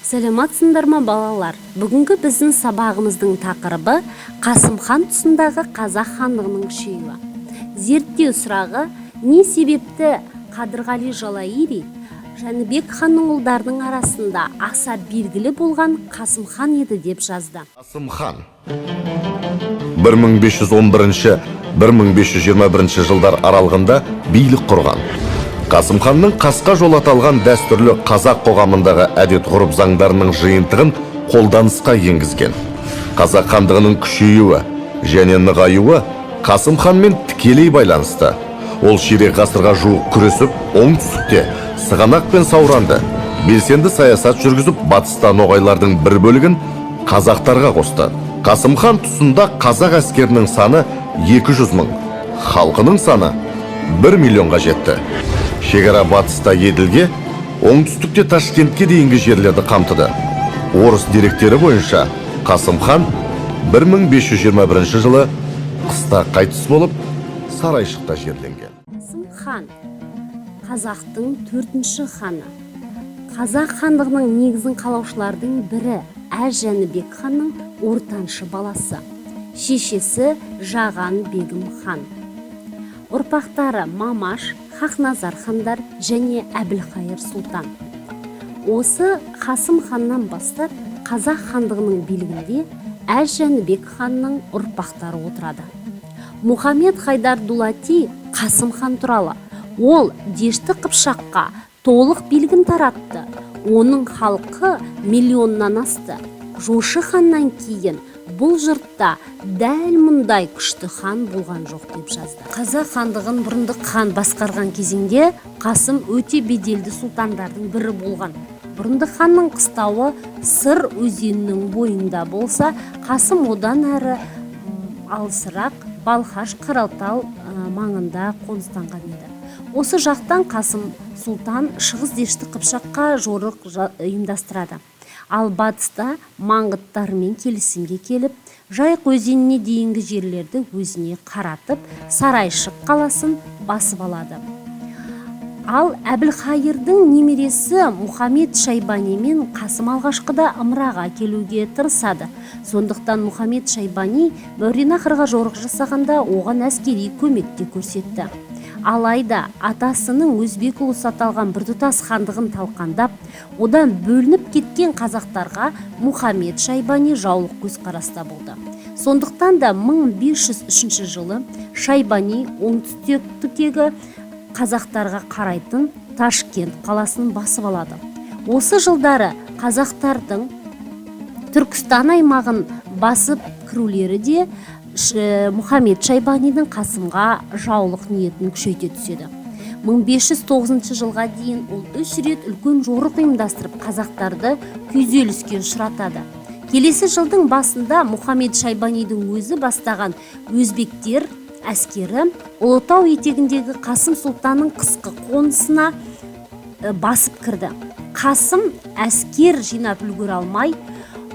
Сәлематсыңдар ма балалар? Бүгінгі біздің сабағымыздың тақырыбы Қасым хан тұсындағы қазақ хандығының күшеюі. Зерттеу сұрағы: не себепті Қадырғали Жалайыри Жәнібек ханның ұлдарының арасында аса белгілі болған Қасым хан еді деп жазды. Қасым хан 1511-1521 жылдар аралығында билік құрған. Қасым ханның қасқа жол аталған дәстүрлі қазақ қоғамындағы әдет ғұрып заңдарының жиынтығын қолданысқа енгізген. Қазақ хандығының күшеюі және нығаюы Қасым ханмен тікелей байланысты. Ол ширек ғасырға жуық күресіп, оңтүстікте Сығанақ пен Сауранды белсенді саясат жүргізіп, батыста ноғайлардың бір бөлігін қазақтарға қосты. Қасым хан тұсында қазақ әскерінің саны 200 мың, халқының саны 1 миллионға жетті. Шекара батыста Еділге, оңтүстікте Ташкентке дейінгі жерлерді қамтыды. Орыс деректері бойынша Қасым хан 1521 жылы қыста қайтыс болып, сарайшықта жерленген. Қасым хан қазақтың 4-ші ханы. Қазақ хандығының негізін қалаушылардың бірі Әз Жәнібек ханның ортаншы баласы. Шешесі Жаған бегім хан. Ұрпақтары Мамаш, Хақназар хандар және Әбілқайыр сұлтан. Осы Қасым ханнан бастап қазақ хандығының билігінде Әз Жәнібек ханның ұрпақтары отырады. Мұхаммед Хайдар Дулати Қасым хан туралы: ол Дешті Қыпшаққа толық билігін таратты. Оның халқы миллионнан асты. Жошы ханнан кейін бұл жұртта дәл мұндай күшті хан болған жоқ деп жазды. Қазақ хандығын бұрындық хан басқарған кезеңде Қасым өте беделді сұлтандардың бірі болған. Бұрындық ханның қыстауы Сыр өзенінің бойында болса, Қасым одан әрі алысырақ Балхаш Қаралтау маңында қоныстанған еді. Осы жақтан Қасым сұлтан шығыс Дешті Қыпшаққа жорық ұйымдастырады. Ал батыста маңғыттармен келісімге келіп, Жайық өзеніне дейінгі жерлерді өзіне қаратып, Сарайшық қаласын басып алады. Ал Әбілқайырдың немересі Мұхаммед Шайбани мен Қасым алғашқыда ымыраға келуге тырысады. Сондықтан Мұхаммед Шайбани Мауреннахрға жорық жасағанда оған әскери көмекте көрсетті. Алайда атасының өзбек ұлысы аталған біртұтас хандығын талқандап, одан бөлініп кеткен қазақтарға Мұхаммед Шайбани жаулық көзқараста болды. Сондықтан да 1503 жылы Шайбани оңтүстіктегі қазақтарға қарайтын Ташкент қаласын басып алады. Осы жылдары қазақтардың Түркістан аймағын басып кірулері де Мұхаммед Шайбанидің Қасымға жаулық ниетін күшейте түседі. 1509 жылға дейін ол 3 рет үлкен жорық ұйымдастырып, қазақтарды күйзеліске ұшыратады. Келесі жылдың басында Мұхаммед Шайбанидің өзі бастаған өзбектер әскері Ұлытау етегіндегі Қасым сұлтанның қысқы қонысына басып кірді. Қасым әскер жинап үлгере алмай,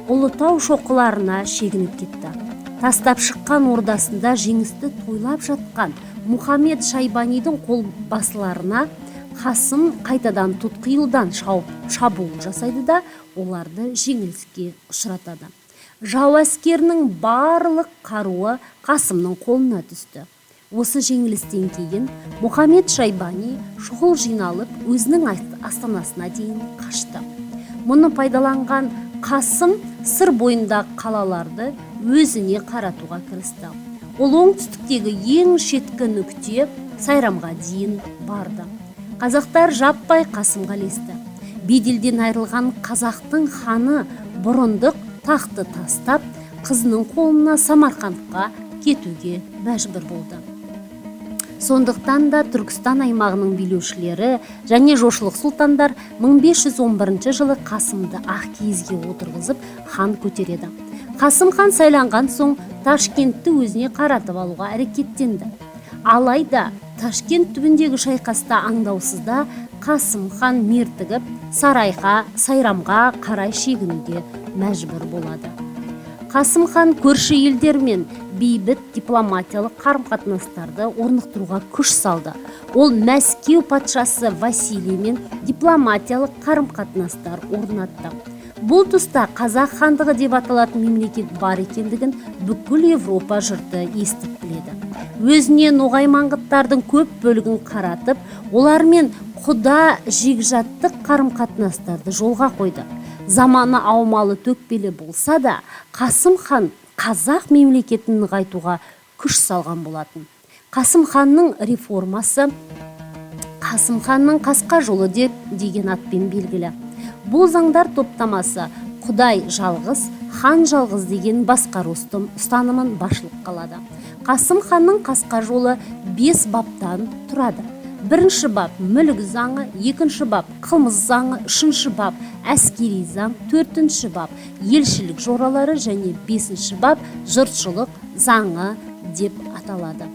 Ұлытау шоқыларына шегініп кетті. Тастап шыққан ордасында жеңісті тойлап жатқан Мұхаммед Шайбанидің қолбасыларына Қасым қайтадан тұтқиылдан шабуыл жасайды да оларды жеңіліске ұшыратады. Жау әскерінің барлық қаруы Қасымның қолына түсті. Осы жеңілістен кейін Мұхаммед Шайбани шұғыл жиналып өзінің астанасына дейін қашты. Мұны пайдаланған Қасым Сыр бойындағы қалаларды өзіне қаратуға кірісті. Ол оңтүстіктегі ең шеткі нүкте Сайрамға дейін барды. Қазақтар жаппай Қасымға ілесті. Беделден айырылған қазақтың ханы бұрындық тақты тастап, қызының қолына Самарқандқа кетуге мәжбүр болды. Сондықтан да Түркістан аймағының билеушілері және жошылық сұлтандар 1511 жылы Қасымды ақ киізге отырғызып хан көтереді. Қасым хан сайланған соң Ташкентті өзіне қаратып алуға әрекеттенді. Алайда Ташкент түбіндегі шайқаста аңдаусызда Қасым хан мертігіп Сайрамға қарай шегінуге мәжбүр болады. Қасым хан көрші елдермен бейбіт дипломатиялық қарым-қатынастарды орнықтыруға күш салды. Ол Мәскеу патшасы Василиймен дипломатиялық қарым-қатынастар орнатты. Бұл тұста Қазақ хандығы деп аталатын мемлекет бар екендігін бүкіл Европа жұрты естіп біледі. Өзіне ноғай маңғыттардың көп бөлігін қаратып, олармен құда жекжаттық қарым-қатынастарды жолға қойды. Заманы аумалы төкпелі болса да, Қасым хан қазақ мемлекетін нығайтуға күш салған болатын. Қасым ханның реформасы Қасым ханның қасқа жолы деген атпен белгілі. Бұл заңдар топтамасы Құдай жалғыз, хан жалғыз деген басқару ұстанымын басшылық қалады. Қасым ханның қасқа жолы 5 баптан тұрады. Бірінші бап мүлік заңы, екінші бап қылмыс заңы, үшінші бап әскери заң, төртінші бап елшілік жоралары және бесінші бап жұртшылық заңы деп аталады.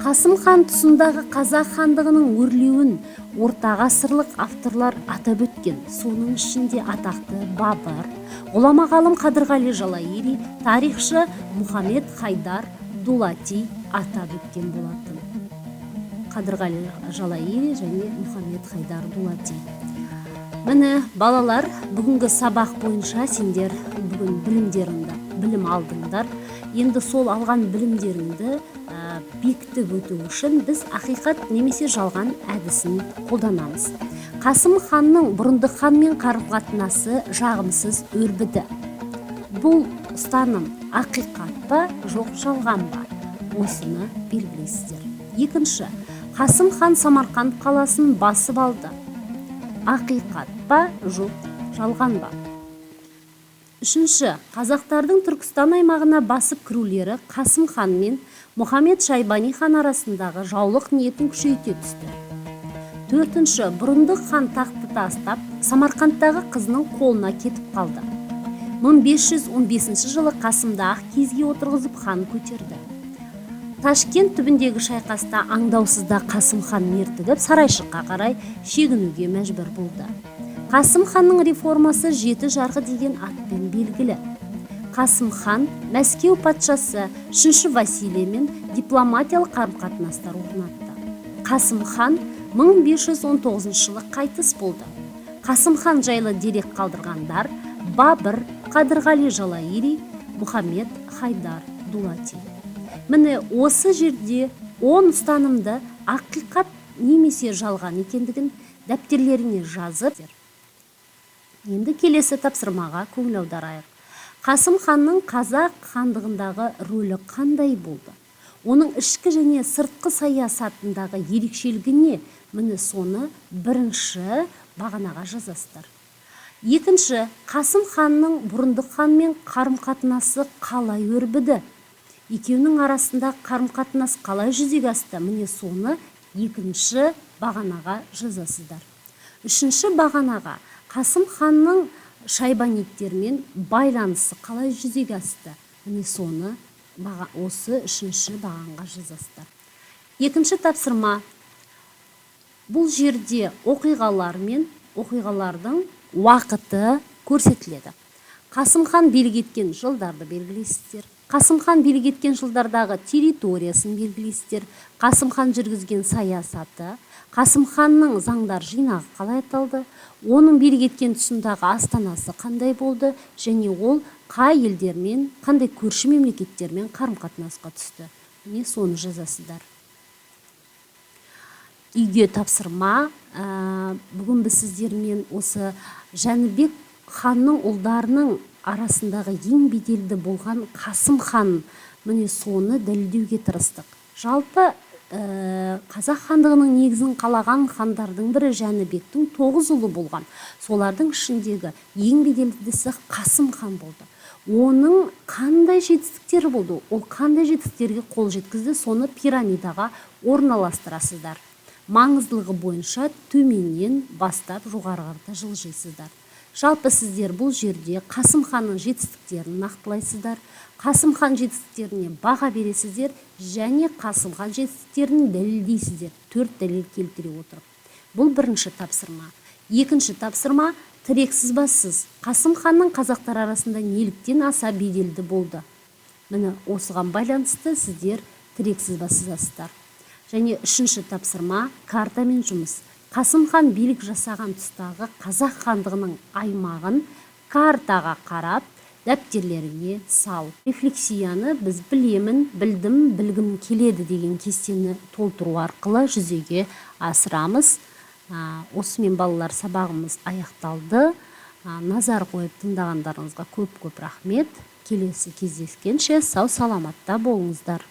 Қасым хан тұсындағы қазақ хандығының өрлеуін орта ғасырлық авторлар атап өткен. Соның ішінде атақты Бабыр, ғұлама ғалым Қадырғали Жалайыри, тарихшы Мұхаммед Хайдар Дулати атап өткен болатын. Қадырғали Жалайыри және Мұхаммед Хайдар Дулати. Міне, балалар, бүгінгі сабақ бойынша сендер бүгін білім алдыңдар. Енді сол алған білімдеріңді бекітіп өту үшін біз ақиқат немесе жалған әдісін қолданамыз. Қасым ханның бұрындық ханмен қарым-қатынасы жағымсыз өрбіді. Бұл ұстаным ақиқат па, жоқ жалған ба? Осыны белгілейсіздер. Екінші, Қасым хан Самарқанд қаласын басып алды. Ақиқат па, жоқ жалған ба? Үшінші, қазақтардың Түркістан аймағына басып кірулері Қасым хан мен Мұхаммед Шайбани хан арасындағы жаулық ниетін күшейте түсті. Төртінші, бұрындық хан тақты тастап, Самарқандтағы қызының қолына кетіп қалды. 1515 жылы Қасымды ақ кезге отырғызып хан көтерді. Ташкент түбіндегі шайқаста аңдаусызда Қасым хан мертігіп, сарайшыққа қарай шегінуге мәжбүр болды. Қасым ханның реформасы 7 жарғы деген атпен белгілі. Қасым хан Мәскеу патшасы 3 Василиймен дипломатиялық қарым-қатынастар орнатты. Қасым хан 1519 жылы қайтыс болды. Қасым хан жайлы дерек қалдырғандар Бабыр, Қадырғали Жалайыри, Мұхаммед Хайдар Дулати. Міне осы жерде 10 ұстанымды ақиқат немесе жалған екендігін дәптерлеріне жазып, енді келесі тапсырмаға көңіл аударайық. Қасым ханның қазақ хандығындағы рөлі қандай болды? Оның ішкі және сыртқы саясатындағы ерекшелігі не? Міне соны бірінші бағанаға жазасыздар. Екінші, Қасым ханның бұрындық ханмен қарым-қатынасы қалай өрбіді? Екеуінің арасында қарым-қатынас қалай жүзеге асты? Міне соны екінші бағанаға жазасыздар. Үшінші бағанаға Қасым ханның шайбаниттермен байланысы қалай жүзеге асты? Міне соны осы үшінші бағанға жазасыздар. Екінші тапсырма. Бұл жерде оқиғалар мен оқиғалардың уақыты көрсетіледі. Қасым хан билік еткен жылдарды белгілейсіздер. Қасым хан билік еткен жылдардағы территориясын белгілейсіздер. Қасым хан жүргізген саясаты, Қасым ханның заңдар жинағы қалай аталды, оның билік еткен тұсындағы астанасы қандай болды, және ол қай елдермен, қандай көрші мемлекеттермен қарым-қатынасқа түсті. Міне соны жазасыздар. Үйге тапсырма. Бүгін біз сіздермен осы Жәнібек ханның ұлдарының арасындағы ең беделді болған Қасым хан, міне соны дәлелдеуге тырыстық. Жалпы қазақ хандығының негізін қалаған хандардың бірі Жәнібектің 9 ұлы болған. Солардың ішіндегі ең беделдісі Қасым хан болды. Оның қандай жетістіктері болды? Ол қандай жетістіктерге қол жеткізді? Соны пирамидаға орналастырасыздар. Маңыздылығы бойынша төменнен бастап жоғарыға жылжисыздар. Жалпы сіздер бұл жерде Қасым ханның жетістіктерін нақтылайсыздар. Қасым хан жетістіктеріне баға бересіздер және Қасым хан жетістіктерін дәлелдейсіздер. 4 дәлел келтіре отырып. Бұл бірінші тапсырма. Екінші тапсырма, тірексіз бассыз Қасым ханның қазақтар арасында неліктен аса беделді болды? Міне осыған байланысты сіздер тірексіз бассыздар. Және үшінші тапсырма картамен жұмыс. Қасым хан билік жасаған тұстағы қазақ хандығының аймағын картаға қарап дәптерлеріңе сал. Рефлексияны біз білемін, білдім, білгім келеді деген кестені толтыру арқылы жүзеге асырамыз. Осымен балалар сабағымыз аяқталды. Назар қойып тыңдағандарыңызға көп рахмет. Келесі кездескенше сау саламатта болыңыздар.